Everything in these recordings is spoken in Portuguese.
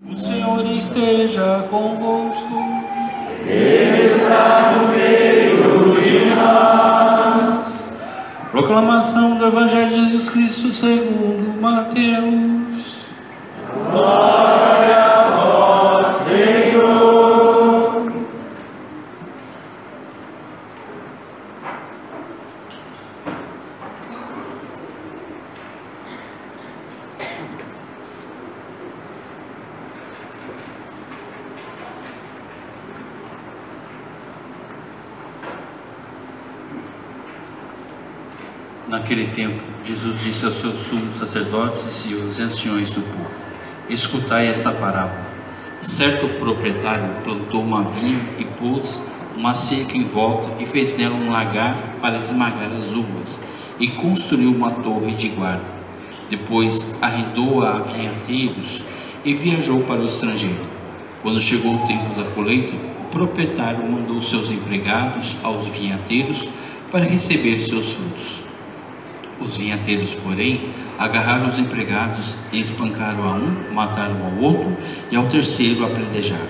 O Senhor esteja convosco. Ele está no meio de nós. Proclamação do Evangelho de Jesus Cristo segundo Mateus. Glória a vós, Senhor. Naquele tempo, Jesus disse aos seus sumos sacerdotes e aos anciões do povo: escutai esta parábola. Certo proprietário plantou uma vinha e pôs uma cerca em volta e fez nela um lagar para esmagar as uvas e construiu uma torre de guarda. Depois arrendou-a a vinhateiros e viajou para o estrangeiro. Quando chegou o tempo da colheita, o proprietário mandou seus empregados aos vinhateiros para receber seus frutos. Os vinhateiros, porém, agarraram os empregados e espancaram a um, mataram ao outro e ao terceiro apedrejaram.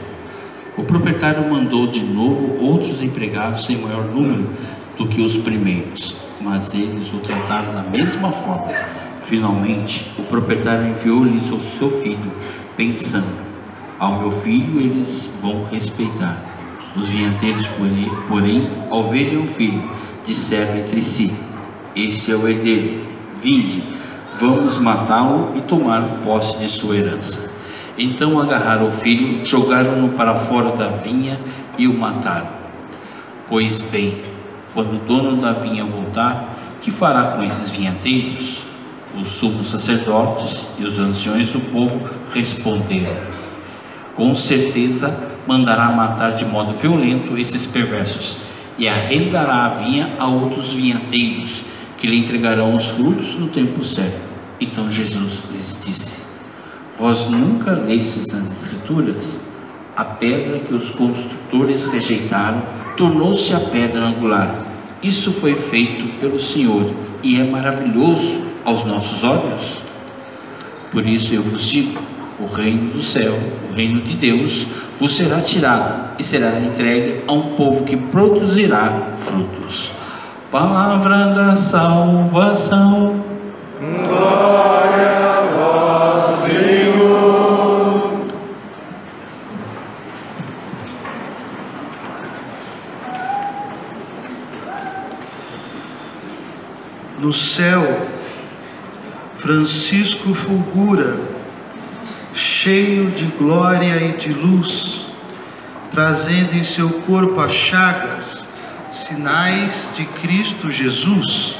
O proprietário mandou de novo outros empregados em maior número do que os primeiros, mas eles o trataram da mesma forma. Finalmente, o proprietário enviou-lhes o seu filho, pensando: ao meu filho eles vão respeitar. Os vinhateiros, porém, ao verem o filho, disseram entre si: este é o herdeiro, vinde, vamos matá-lo e tomar posse de sua herança. Então agarraram o filho, jogaram-no para fora da vinha e o mataram. Pois bem, quando o dono da vinha voltar, que fará com esses vinhateiros? Os sumos sacerdotes e os anciões do povo responderam: com certeza mandará matar de modo violento esses perversos e arrendará a vinha a outros vinhateiros, que lhe entregarão os frutos no tempo certo. Então Jesus lhes disse: vós nunca lestes nas Escrituras? A pedra que os construtores rejeitaram tornou-se a pedra angular. Isso foi feito pelo Senhor e é maravilhoso aos nossos olhos. Por isso eu vos digo: o reino do céu, o reino de Deus, vos será tirado e será entregue a um povo que produzirá frutos. Palavra da salvação. Glória a vós, Senhor. No céu, Francisco fulgura, cheio de glória e de luz, trazendo em seu corpo as chagas, sinais de Cristo Jesus.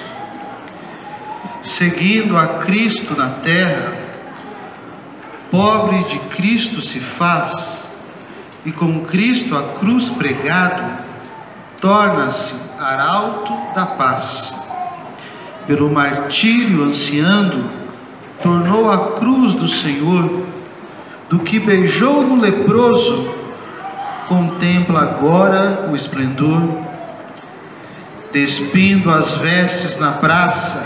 Seguindo a Cristo na terra, pobre de Cristo se faz, e com Cristo a cruz pregado, torna-se arauto da paz. Pelo martírio ansiando, tornou a cruz do Senhor, do que beijou no leproso, contempla agora o esplendor. Despindo as vestes na praça,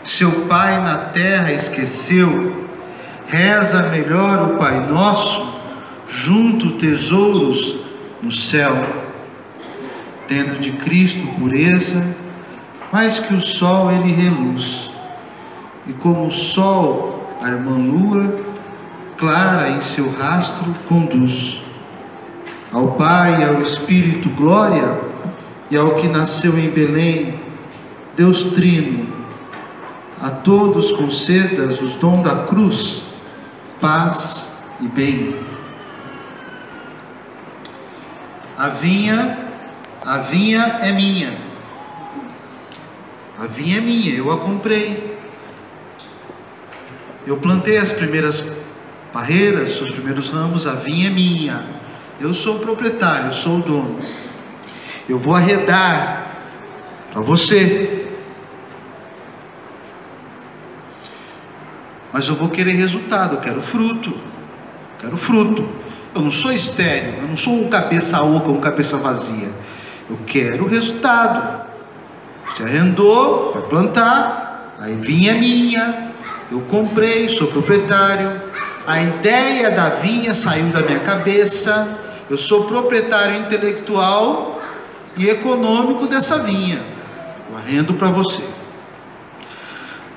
seu Pai na terra esqueceu, reza melhor o Pai Nosso, junto tesouros no céu. Dentro de Cristo pureza, mais que o sol ele reluz, e como o sol a irmã lua, clara em seu rastro conduz. Ao Pai e ao Espírito glória, e ao que nasceu em Belém, Deus Trino, a todos concedas os dons da cruz, paz e bem. A vinha é minha. A vinha é minha, eu a comprei. Eu plantei as primeiras parreiras, os primeiros ramos, a vinha é minha. Eu sou o proprietário, eu sou o dono. Eu vou arredar para você, mas eu vou querer resultado, eu quero fruto, eu não sou estéril, eu não sou um cabeça oca, um cabeça vazia, eu quero resultado. Você arrendou, vai plantar, aí vinha minha, eu comprei, sou proprietário, A ideia da vinha saiu da minha cabeça. Eu sou proprietário intelectual e econômico dessa vinha. Eu arrendo para você.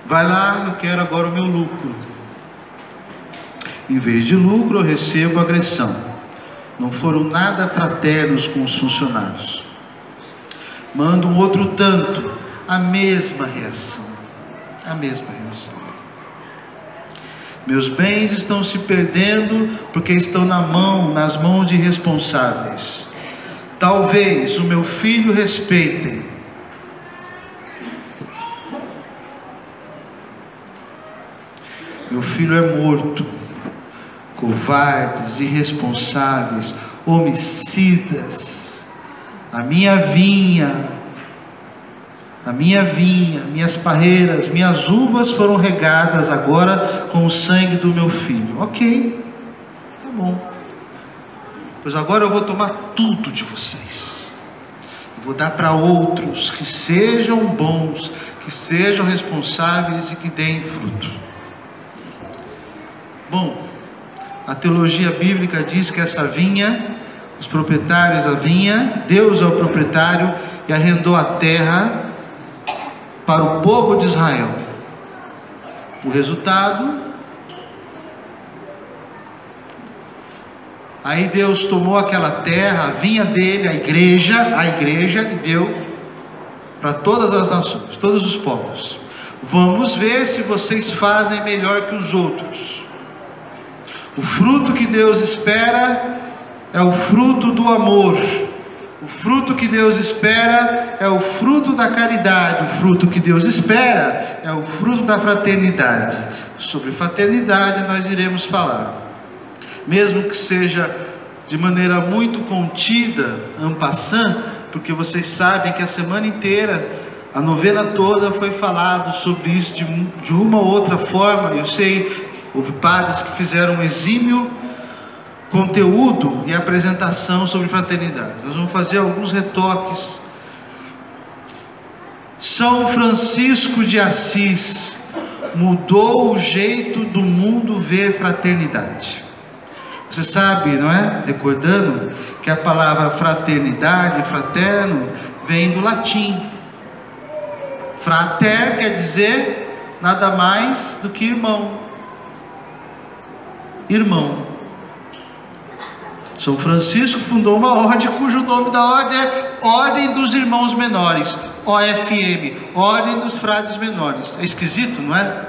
Vai lá, eu quero agora o meu lucro. Em vez de lucro, eu recebo agressão. Não foram nada fraternos com os funcionários. Manda um outro tanto, a mesma reação. A mesma reação. Meus bens estão se perdendo porque estão nas mãos de irresponsáveis. Talvez o meu filho respeitem. Meu filho é morto. Covardes, irresponsáveis, homicidas. A minha vinha, minhas parreiras, minhas uvas foram regadas agora com o sangue do meu filho. Ok, tá bom. Pois agora eu vou tomar tudo de vocês. Eu vou dar para outros que sejam bons, que sejam responsáveis e que deem fruto. Bom, a teologia bíblica diz que essa vinha, os proprietários da vinha, Deus é o proprietário e arrendou a terra para o povo de Israel. O resultado, aí Deus tomou aquela terra, a vinha dele, a igreja e deu para todas as nações, todos os povos. Vamos ver se vocês fazem melhor que os outros. O fruto que Deus espera é o fruto do amor. O fruto que Deus espera é o fruto da caridade. O fruto que Deus espera é o fruto da fraternidade. Sobre fraternidade nós iremos falar, mesmo que seja de maneira muito contida, en passant, porque vocês sabem que a semana inteira, a novena toda foi falado sobre isso de uma ou outra forma. Eu sei, houve padres que fizeram um exímio conteúdo e apresentação sobre fraternidade. Nós vamos fazer alguns retoques. São Francisco de Assis mudou o jeito do mundo ver fraternidade. Você sabe, não é? Recordando que a palavra fraternidade, fraterno, vem do latim. Frater quer dizer nada mais do que irmão. Irmão. São Francisco fundou uma ordem cujo nome da ordem é Ordem dos Irmãos Menores, OFM, Ordem dos Frades Menores. É esquisito, não é?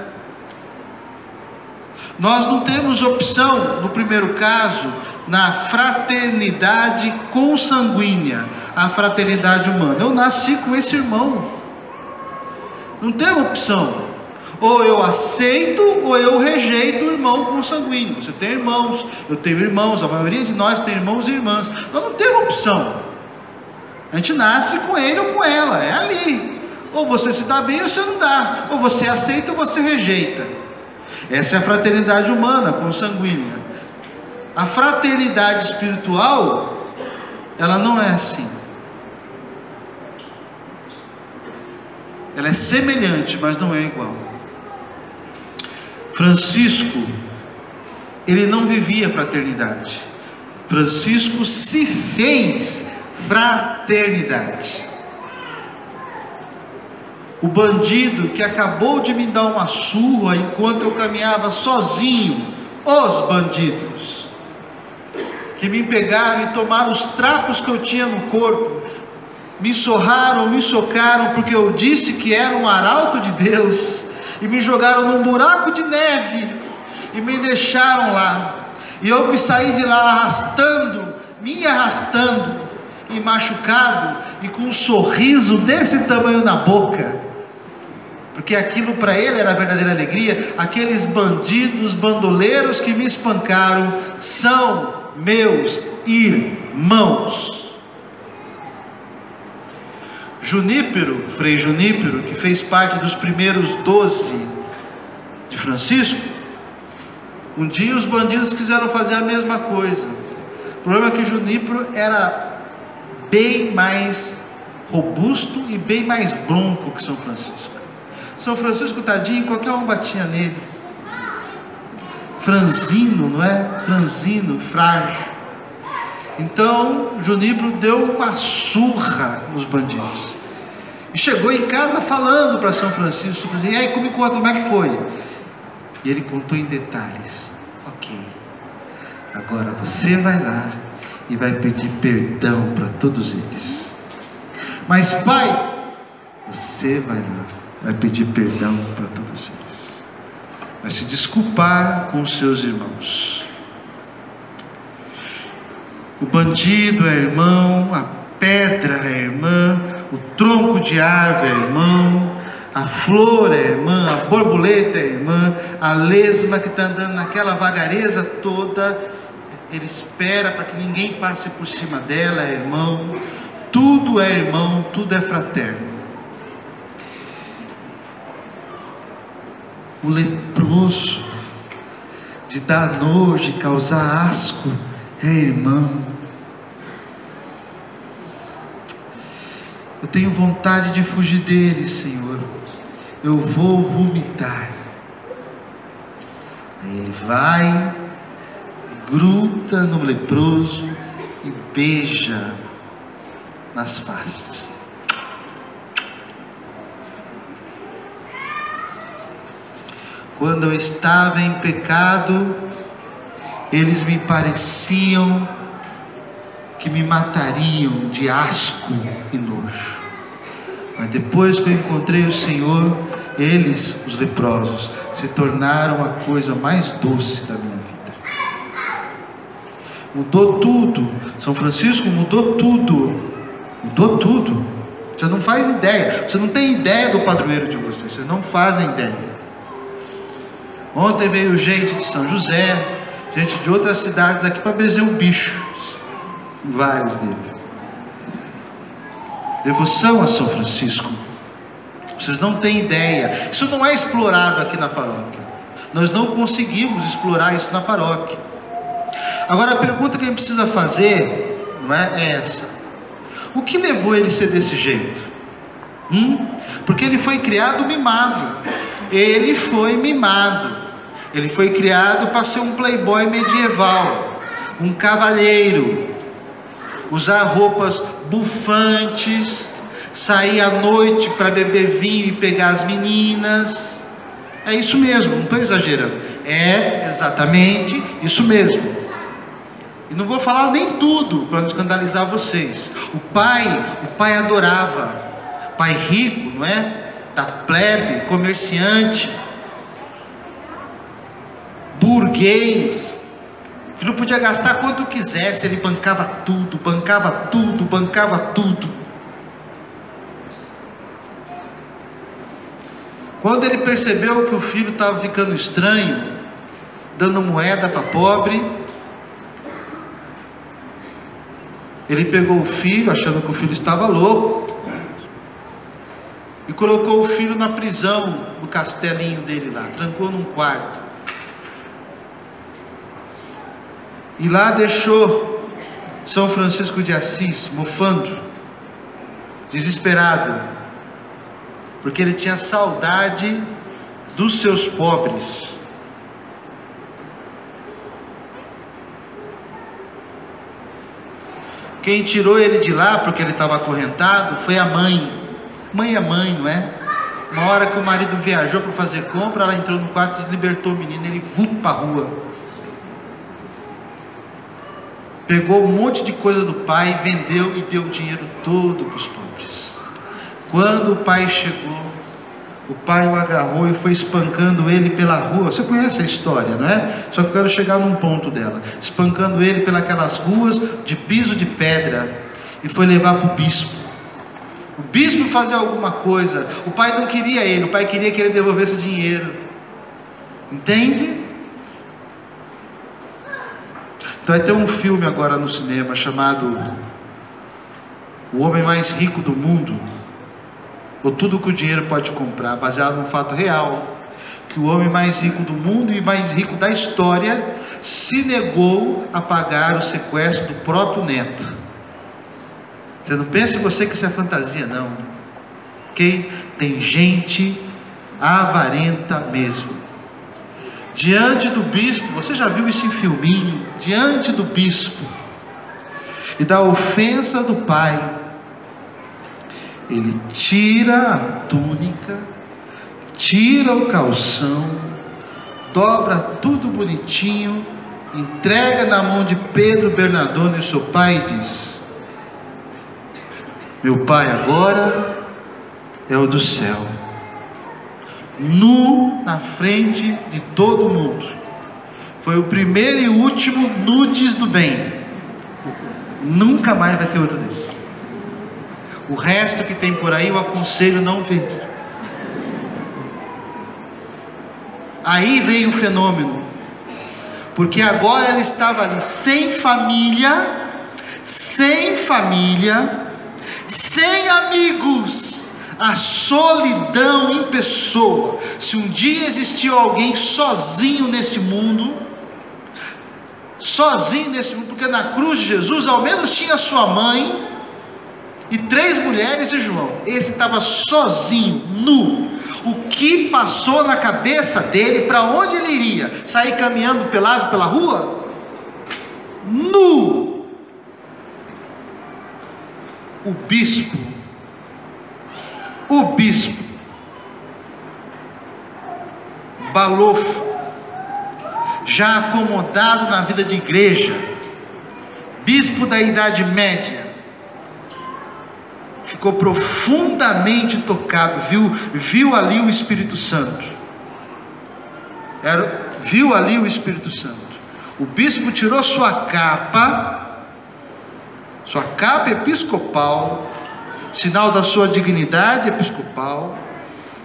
Nós não temos opção, no primeiro caso, na fraternidade consanguínea, a fraternidade humana. Eu nasci com esse irmão. Não tem opção. Ou eu aceito ou eu rejeito o irmão consanguíneo. Você tem irmãos, eu tenho irmãos, a maioria de nós tem irmãos e irmãs. Nós não temos opção. A gente nasce com ele ou com ela, é ali. Ou você se dá bem ou você não dá. Ou você aceita ou você rejeita. Essa é a fraternidade humana, consanguínea. A fraternidade espiritual, ela não é assim. Ela é semelhante, mas não é igual. Francisco, ele não vivia fraternidade. Francisco se fez fraternidade. O bandido que acabou de me dar uma surra enquanto eu caminhava sozinho, os bandidos que me pegaram e tomaram os trapos que eu tinha no corpo, me sorraram, me socaram porque eu disse que era um arauto de Deus, e me jogaram num buraco de neve e me deixaram lá, e eu me saí de lá me arrastando e machucado e com um sorriso desse tamanho na boca, porque aquilo para ele era a verdadeira alegria. Aqueles bandidos, bandoleiros que me espancaram são meus irmãos. Junípero, Frei Junípero, que fez parte dos primeiros 12 de Francisco, um dia os bandidos quiseram fazer a mesma coisa. O problema é que Junípero era bem mais robusto e bem mais bronco que São Francisco. São Francisco, tadinho, qualquer um batia nele. franzino, não é? Franzino, frágil. Então Junípero deu uma surra nos bandidos e chegou em casa falando para São Francisco: e aí, me conta como é que foi? E ele contou em detalhes. Ok, agora você vai lá e vai pedir perdão para todos eles. Mas pai, você vai lá, vai pedir perdão para todos eles, vai se desculpar com os seus irmãos. O bandido é irmão, a pedra é irmã, o tronco de árvore é irmão, a flor é irmã, a borboleta é irmã, a lesma que está andando naquela vagareza toda, ele espera para que ninguém passe por cima dela, é irmão. Tudo é irmão, tudo é fraterno. O leproso, de dar nojo, de causar asco, é irmão. Eu tenho vontade de fugir dele, Senhor. Eu vou vomitar. Aí ele vai, gruda no leproso e beija nas faces. Quando eu estava em pecado, eles me pareciam que me matariam de asco e nojo. Mas depois que eu encontrei o Senhor, eles, os leprosos, se tornaram a coisa mais doce da minha vida. Mudou tudo. São Francisco mudou tudo. Mudou tudo. Você não faz ideia. Você não tem ideia do padroeiro de vocês. Vocês não fazem ideia. Ontem veio gente de São José, gente de outras cidades aqui para benzer o bicho. Vários deles. Devoção a São Francisco. Vocês não têm ideia. Isso não é explorado aqui na paróquia. Nós não conseguimos explorar isso na paróquia. Agora a pergunta que a gente precisa fazer, não é essa: o que levou ele a ser desse jeito? Porque ele foi criado mimado. Ele foi mimado. Ele foi criado para ser um playboy medieval, um cavalheiro, usar roupas bufantes, sair à noite para beber vinho e pegar as meninas. É isso mesmo, não estou exagerando. É exatamente isso mesmo. E não vou falar nem tudo para não escandalizar vocês. O pai adorava. Pai rico, não é? Da plebe, comerciante, burguês. O filho podia gastar quanto quisesse, ele bancava tudo, bancava tudo, bancava tudo. Quando ele percebeu que o filho estava ficando estranho, dando moeda para pobre, ele pegou o filho, achando que o filho estava louco, e colocou o filho na prisão do castelinho dele lá, trancou num quarto. E lá deixou São Francisco de Assis mofando, desesperado, porque ele tinha saudade dos seus pobres. Quem tirou ele de lá, porque ele estava acorrentado, foi a mãe. Mãe é mãe, não é? Uma hora que o marido viajou para fazer compra, ela entrou no quarto e deslibertou o menino. Ele voou para a rua, pegou um monte de coisa do pai, vendeu e deu o dinheiro todo para os pobres. Quando o pai chegou, o pai o agarrou e foi espancando ele pela rua. Você conhece a história, não é? Só que eu quero chegar num ponto dela. Espancando ele pelas ruas de piso de pedra, e foi levar para o bispo. O bispo fazer alguma coisa. O pai não queria ele, o pai queria que ele devolvesse o dinheiro. Entende? Então vai ter um filme agora no cinema chamado O Homem Mais Rico do Mundo, ou Tudo que o Dinheiro Pode Comprar, baseado num fato real, que o homem mais rico do mundo e mais rico da história se negou a pagar o sequestro do próprio neto. Você não pensa em você que isso é fantasia, não. Ok? Tem gente avarenta mesmo. diante do bispo, você já viu isso em filminho, diante do bispo, e da ofensa do pai, ele tira a túnica, tira o calção, dobra tudo bonitinho, entrega na mão de Pedro Bernardone, o seu pai, e diz: meu pai agora é o do céu, nu na frente de todo mundo. Foi o primeiro e último nudes do bem. Nunca mais vai ter outro desse. O resto que tem por aí eu aconselho não ver. Aí veio o fenômeno, porque agora ela estava ali sem família, sem amigos, a solidão em pessoa. Se um dia existiu alguém sozinho nesse mundo, porque na cruz de Jesus ao menos tinha sua mãe e 3 mulheres e João. Esse estava sozinho, nu. O que passou na cabeça dele? Para onde ele iria? Sair caminhando pelado pela rua? Nu. O bispo, balofo, já acomodado na vida de igreja, bispo da Idade Média, ficou profundamente tocado, viu ali o Espírito Santo. Viu ali o Espírito Santo. O bispo tirou sua capa episcopal, sinal da sua dignidade episcopal,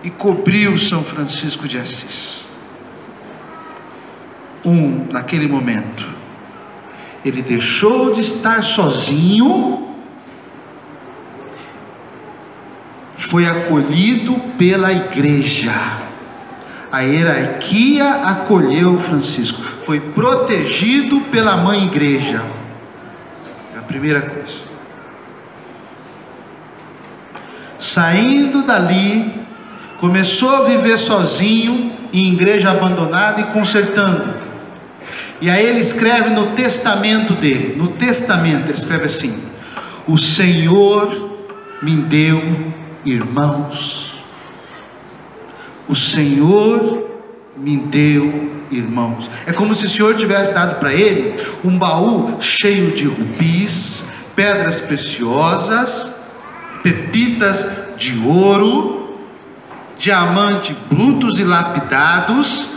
e cobriu São Francisco de Assis. Naquele momento, ele deixou de estar sozinho, foi acolhido pela igreja. A hierarquia acolheu Francisco, foi protegido pela mãe igreja. É a primeira coisa. Saindo dali, começou a viver sozinho em igreja abandonada e consertando. E aí ele escreve no testamento dele, ele escreve assim: o Senhor me deu irmãos. O Senhor me deu irmãos. É como se o Senhor tivesse dado para ele um baú cheio de rubis, pedras preciosas, pepitas de ouro, diamantes brutos e lapidados.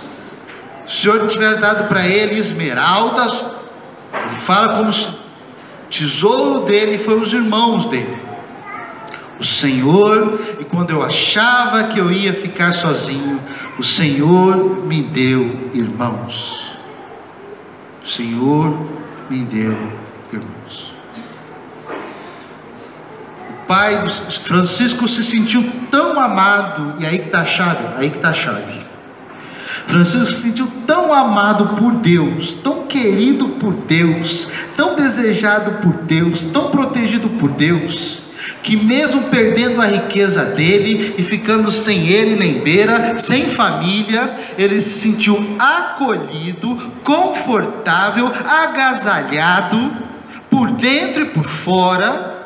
O Senhor tivesse dado para ele esmeraldas. Ele fala como se o tesouro dele foi os irmãos dele. O Senhor, e quando eu achava que eu ia ficar sozinho, o Senhor me deu irmãos. O Senhor me deu irmãos. O pai de Francisco se sentiu tão amado, e aí que está a chave. Francisco se sentiu tão amado por Deus, tão querido por Deus, tão desejado por Deus, tão protegido por Deus, que mesmo perdendo a riqueza dele e ficando sem ele nem beira, sem família, ele se sentiu acolhido, confortável, agasalhado, por dentro e por fora.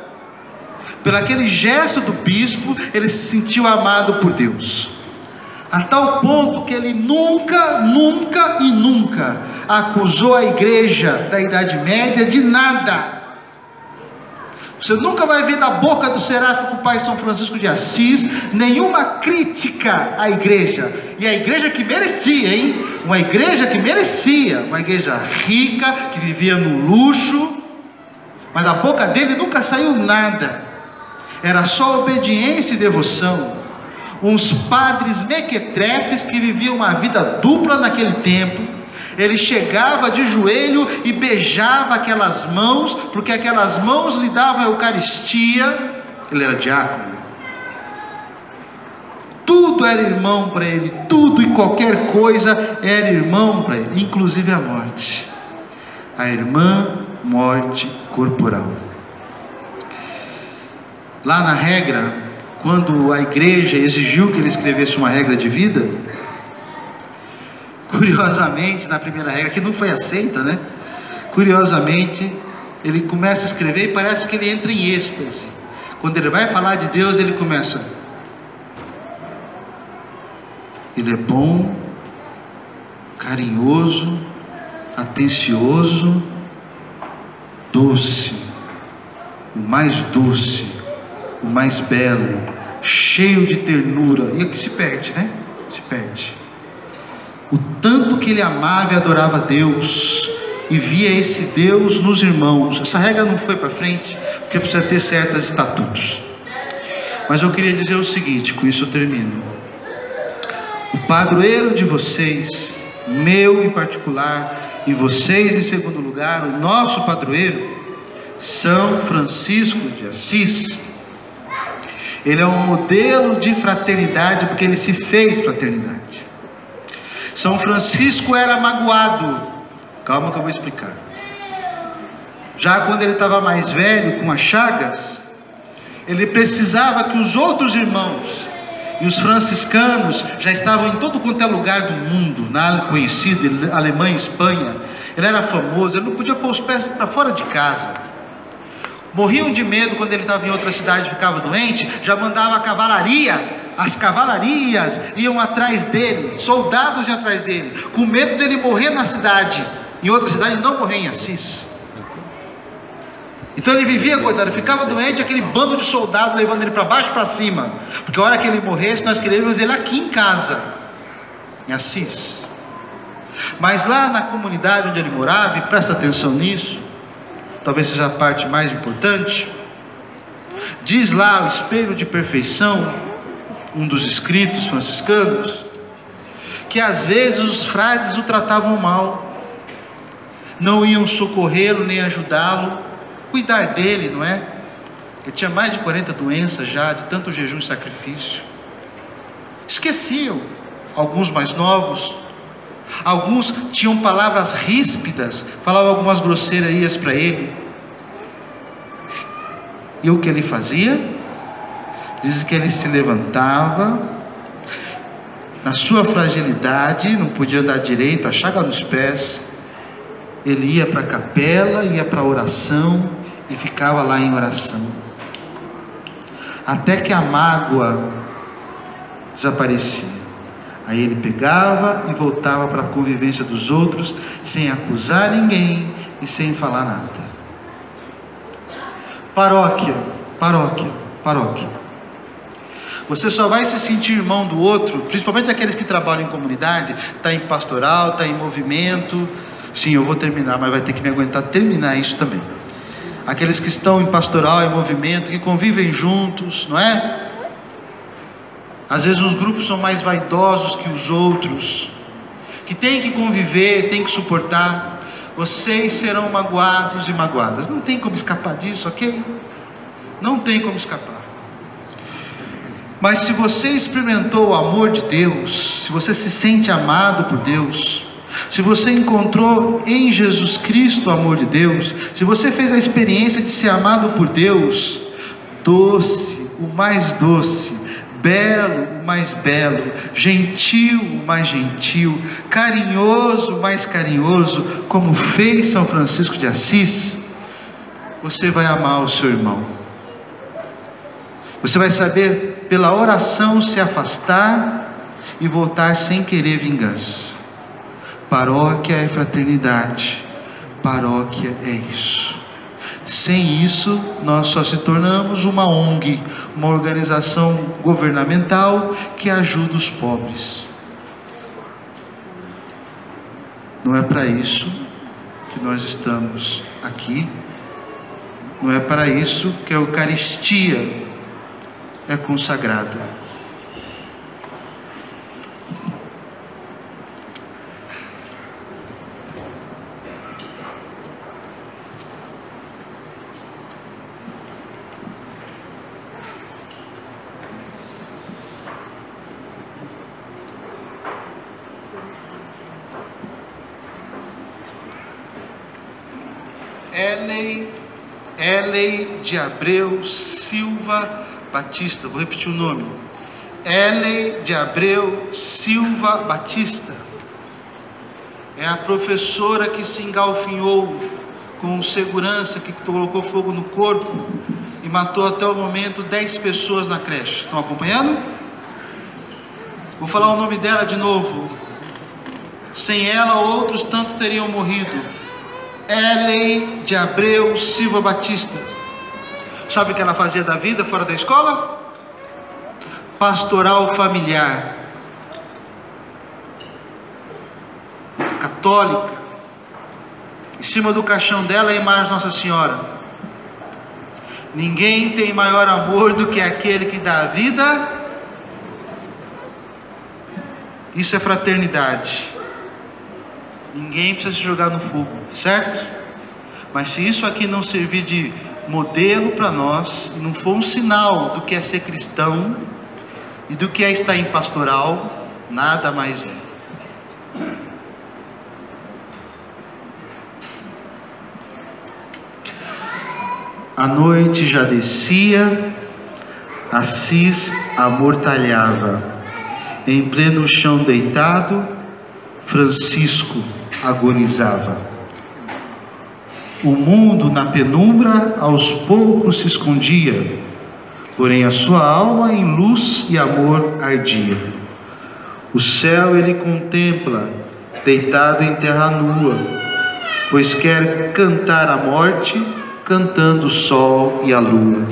Pelo aquele gesto do bispo, ele se sentiu amado por Deus, a tal ponto que ele nunca acusou a igreja da Idade Média de nada. Você nunca vai ver da boca do seráfico pai São Francisco de Assis nenhuma crítica à igreja. E a igreja que merecia, hein? Uma igreja que merecia, uma igreja rica, que vivia no luxo, mas da boca dele nunca saiu nada. Era só obediência e devoção. Uns padres mequetrefes que viviam uma vida dupla naquele tempo. Ele chegava de joelho e beijava aquelas mãos, porque aquelas mãos lhe davam a Eucaristia. Ele era diácono. Tudo era irmão para ele, tudo e qualquer coisa era irmão para ele, inclusive a morte, a irmã morte corporal. Lá na regra, quando a igreja exigiu que ele escrevesse uma regra de vida, curiosamente, na primeira regra, que não foi aceita, né? Curiosamente, ele começa a escrever e parece que ele entra em êxtase. Quando ele vai falar de Deus, ele começa: Ele é bom, carinhoso, atencioso, doce, o mais doce, o mais belo, cheio de ternura. E aqui se perde, né? Se perde. O tanto que ele amava e adorava Deus, e via esse Deus nos irmãos. Essa regra não foi para frente, porque precisa ter certos estatutos. Mas eu queria dizer o seguinte, com isso eu termino. O padroeiro de vocês, meu em particular, e vocês em segundo lugar, o nosso padroeiro, São Francisco de Assis. Ele é um modelo de fraternidade, porque ele se fez fraternidade. São Francisco era magoado. Calma que eu vou explicar. Já quando ele estava mais velho, com as chagas, ele precisava que os outros irmãos e os franciscanos já estavam em todo quanto é lugar do mundo, na área conhecida, Alemanha, Espanha. Ele era famoso, ele não podia pôr os pés para fora de casa. Morriam de medo quando ele estava em outra cidade e ficava doente, já mandava a cavalaria. As cavalarias iam atrás dele, soldados iam atrás dele, com medo dele morrer na cidade, em outra cidade, e não morrer em Assis. Então ele vivia, coitado, ficava doente, aquele bando de soldados levando ele para baixo e para cima, porque a hora que ele morresse, nós queríamos ele aqui em casa, em Assis. Mas lá na comunidade onde ele morava, e presta atenção nisso, talvez seja a parte mais importante, diz lá o Espelho de Perfeição, um dos escritos franciscanos, que às vezes os frades o tratavam mal, não iam socorrê-lo nem ajudá-lo, cuidar dele, não é? Ele tinha mais de 40 doenças já, de tanto jejum e sacrifício. Esqueciam, alguns mais novos, alguns tinham palavras ríspidas, falavam algumas grosseirias para ele. E o que ele fazia? Diz que ele se levantava, na sua fragilidade, não podia andar direito, a chaga nos pés, ele ia para a capela, ia para a oração, e ficava lá em oração, até que a mágoa desaparecia. Aí ele pegava e voltava para a convivência dos outros, sem acusar ninguém e sem falar nada. Paróquia, paróquia, paróquia. Você só vai se sentir irmão do outro, principalmente aqueles que trabalham em comunidade, está em pastoral, está em movimento. Sim, eu vou terminar, mas vai ter que me aguentar terminar isso também. Aqueles que estão em pastoral, em movimento, que convivem juntos, não é? Às vezes os grupos são mais vaidosos que os outros, que tem que conviver, tem que suportar. Vocês serão magoados e magoadas, não tem como escapar disso, ok? Não tem como escapar. Mas se você experimentou o amor de Deus, se você se sente amado por Deus, se você encontrou em Jesus Cristo o amor de Deus, se você fez a experiência de ser amado por Deus, doce, o mais doce, belo, o mais belo, gentil, o mais gentil, carinhoso, o mais carinhoso, como fez São Francisco de Assis, você vai amar o seu irmão. Você vai saber pela oração se afastar e voltar sem querer vingança. Paróquia é fraternidade, paróquia é isso. Sem isso, nós só se tornamos uma ONG, uma organização governamental que ajuda os pobres. Não é para isso que nós estamos aqui, não é para isso que a Eucaristia é consagrada. Ellen de Abreu Silva Batista, vou repetir o nome, Ellen de Abreu Silva Batista. é a professora que se engalfinhou com segurança, que colocou fogo no corpo e matou até o momento 10 pessoas na creche. Estão acompanhando? Vou falar o nome dela de novo. Sem ela, outros tantos teriam morrido. Ellen de Abreu Silva Batista. Sabe o que ela fazia da vida fora da escola? Pastoral familiar. Católica. Em cima do caixão dela a imagem de Nossa Senhora. Ninguém tem maior amor do que aquele que dá a vida. Isso é fraternidade. Ninguém precisa se jogar no fogo, certo? Mas se isso aqui não servir de modelo para nós, não for um sinal do que é ser cristão e do que é estar em pastoral, nada mais é. A noite já descia, Assis amortalhava. Em pleno chão deitado, Francisco agonizava. O mundo na penumbra aos poucos se escondia, porém a sua alma em luz e amor ardia. O céu ele contempla, deitado em terra nua, pois quer cantar a morte, cantando o sol e a lua.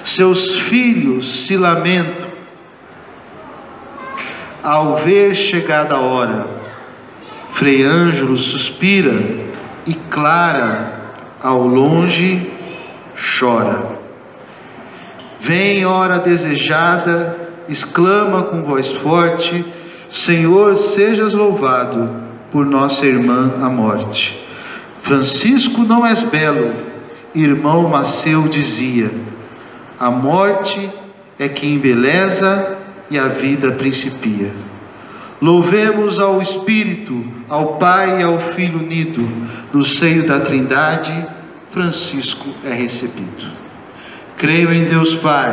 Seus filhos se lamentam ao ver chegada a hora. Frei Ângelo suspira e Clara ao longe chora. Vem hora desejada, exclama com voz forte: Senhor, sejas louvado por nossa irmã a morte. Francisco, não és belo, irmão Maceu dizia. A morte é que embeleza e a vida principia. Louvemos ao Espírito, ao Pai e ao Filho unido, no seio da Trindade, Francisco é recebido. Creio em Deus Pai,